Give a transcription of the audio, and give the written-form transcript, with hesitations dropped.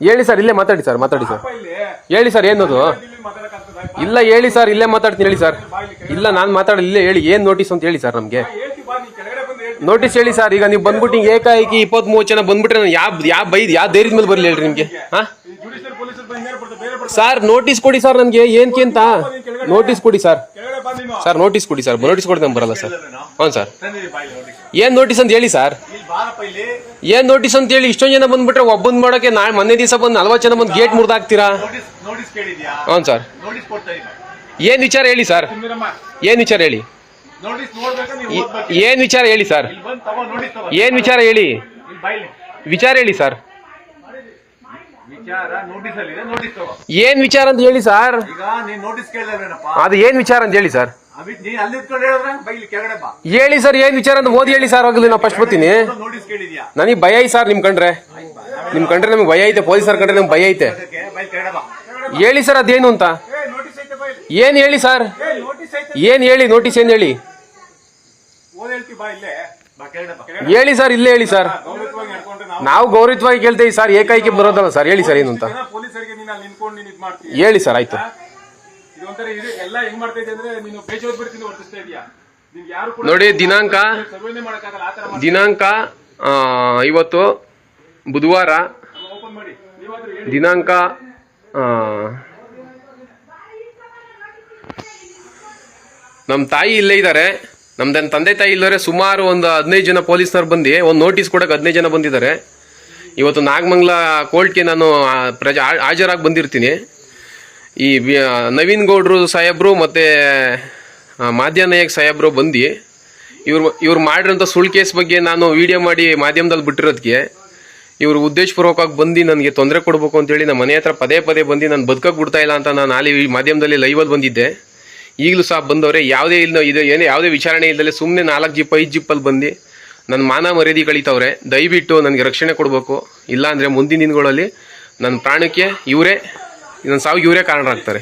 ಹೇಳಿ ಸರ್, ಇಲ್ಲೇ ಮಾತಾಡಿ ಸರ್, ಮಾತಾಡಿ ಸರ್, ಹೇಳಿ ಸರ್ ಏನದು. ಇಲ್ಲ ಹೇಳಿ ಸರ್, ಇಲ್ಲೇ ಮಾತಾಡ್ತೀನಿ ಹೇಳಿ ಸರ್. ಇಲ್ಲ ನಾನು ಮಾತಾಡಲ್ಲ, ಇಲ್ಲೇ ಹೇಳಿ ಏನ್ ನೋಟಿಸ್ ಅಂತ ಹೇಳಿ ಸರ್. ನಮ್ಗೆ ನೋಟಿಸ್ ಹೇಳಿ ಸರ್. ಈಗ ನೀವು ಬಂದ್ಬಿಟ್ಟು ಏಕಾಏಕಿ 20-30 ಜನ ಬಂದ್ಬಿಟ್ರೆ ನಾನು ಯಾವ ಧೈರ್ಯದ ಮೇಲೆ ಬರ್ಲಿ ಹೇಳ್ರಿ ನಿಮ್ಗೆ? ಹಾ ಸರ್ ನೋಟಿಸ್ ಕೊಡಿ ಸರ್ ನನ್ಗೆ, ಏನಕ್ಕೆ ಅಂತ ನೋಟಿಸ್ ಕೊಡಿ ಸರ್. ಸರ್ ನೋಟಿಸ್ ಕೊಡಿ ಸರ್, ನೋಟಿಸ್ ಕೊಡಿ ನಮ್ಗೆ ಬರಲ್ಲ ಸರ್. ಹ್ಞೂ ಸರ್, ಏನ್ ನೋಟಿಸ್ ಅಂತ ಹೇಳಿ ಸರ್. ಏನ್ ನೋಟಿಸ್ ಅಂತ ಹೇಳಿ. ಇಷ್ಟೊಂದು ಜನ ಬಂದ್ಬಿಟ್ರೆ ಒಬ್ಬಂದ್ ಮಾಡೋಕೆ ಮೊನ್ನೆ ದಿವಸ ಬಂದು 40 ಜನ ಬಂದು ಗೇಟ್ ಮುರಿದಾಕ್ತೀರಾ? ಹ್ಞೂ ಸರ್, ಏನ್ ವಿಚಾರ ಹೇಳಿ ಸರ್, ಏನ್ ವಿಚಾರ ಹೇಳಿ, ಏನ್ ವಿಚಾರ ಹೇಳಿ ಸರ್, ಏನ್ ವಿಚಾರ ಹೇಳಿ, ವಿಚಾರ ಹೇಳಿ ಸರ್, ಏನ್ ವಿಚಾರ ಅಂತ ಹೇಳಿ ಸರ್. ಅದು ಏನ್ ವಿಚಾರ ಅಂತ ಹೇಳಿ ಸರ್, ಹೇಳಿ ಸರ್ ಏನ್ ವಿಚಾರ ಅಂತ ಓದಿ ಹೇಳಿ ಸರ್. ಹೋಗ್ಲಿ ನಾವು ಫಸ್ಟ್ ಬರ್ತೀನಿ. ನನಗೆ ಭಯ ಐತೆ ಸರ್, ನಿಮ್ ಕಂಡ್ರೆ ನಮ್ಗೆ ಭಯ ಐತೆ, ಪೊಲೀಸರ್ ಕಂಡ್ರೆ ನಮ್ಗೆ ಭಯ ಐತೆ. ಹೇಳಿ ಸರ್ ಅದೇನು ಅಂತ, ಏನ್ ಹೇಳಿ ಸರ್, ಏನ್ ಹೇಳಿ, ನೋಟಿಸ್ ಏನ್ ಹೇಳಿ, ಹೇಳಿ ಸರ್, ಇಲ್ಲೇ ಹೇಳಿ ಸರ್. ನಾವು ಗೌರವವಾಗಿ ಕೇಳ್ತೇವೆ ಸರ್, ಏಕಾಏಕಿ ಬರೋದಲ್ಲ ಸರ್. ಹೇಳಿ ಸರ್ ಏನು ಅಂತ ಹೇಳಿ ಸರ್. ಆಯ್ತು ನೋಡಿ, ದಿನಾಂಕ ಇವತ್ತು ಬುಧವಾರ, ದಿನಾಂಕ ನಮ್ಮ ತಾಯಿ ಇಲ್ಲೇ ಇದ್ದಾರೆ, ನಮ್ದನ್ ತಂದೆ ತಾಯಿ ಇಲ್ಲರೆ ಸುಮಾರು ಒಂದು 15 ಜನ ಪೊಲೀಸ್ನವ್ರು ಬಂದು ಒಂದು ನೋಟಿಸ್ ಕೊಡಕ್ಕೆ 15 ಜನ ಬಂದಿದ್ದಾರೆ. ಇವತ್ತು ನಾಗಮಂಗಲ ಕೋರ್ಟ್ಗೆ ನಾನು ಹಾಜರಾಗಿ ಬಂದಿರ್ತೀನಿ. ಈ ನವೀನ್ ಗೌಡ್ರು ಸಾಹೇಬ್ರು ಮತ್ತು ಮಾಧ್ಯ ನಾಯಕ್ ಸಾಹೇಬ್ರು ಬಂದು ಇವ್ರು ಮಾಡಿರೋಂಥ ಸುಳ್ಳು ಕೇಸ್ ಬಗ್ಗೆ ನಾನು ವಿಡಿಯೋ ಮಾಡಿ ಮಾಧ್ಯಮದಲ್ಲಿ ಬಿಟ್ಟಿರೋದಕ್ಕೆ ಇವರು ಉದ್ದೇಶಪೂರ್ವಕವಾಗಿ ಬಂದು ನನಗೆ ತೊಂದರೆ ಕೊಡಬೇಕು ಅಂತೇಳಿ ನಮ್ಮ ಮನೆ ಹತ್ರ ಪದೇ ಬಂದು ನಾನು ಬದುಕಕ್ಕೆ ಬಿಡ್ತಾ ಇಲ್ಲ ಅಂತ ನಾನು ಅಲ್ಲಿ ಮಾಧ್ಯಮದಲ್ಲಿ ಲೈವಲ್ಲಿ ಬಂದಿದ್ದೆ. ಈಗಲೂ ಸಹ ಬಂದವ್ರೆ, ಯಾವುದೇ ಇಲ್ಲ ಇದು ಏನೇ ಯಾವುದೇ ವಿಚಾರಣೆ ಇಲ್ಲದೆ ಸುಮ್ಮನೆ 4 ಜಿಪ್ 5 ಜಿಪ್ಪಲ್ಲಿ ಬಂದು ನನ್ನ ಮಾನ ಮರ್ಯಾದೆ ಕಳೀತವ್ರೆ. ದಯವಿಟ್ಟು ನನಗೆ ರಕ್ಷಣೆ ಕೊಡಬೇಕು, ಇಲ್ಲ ಅಂದರೆ ಮುಂದಿನ ದಿನಗಳಲ್ಲಿ ನನ್ನ ಪ್ರಾಣಕ್ಕೆ ನನ್ನ ಸಾವಿಗೆ ಇವರೇ ಕಾರಣರಾಗ್ತಾರೆ.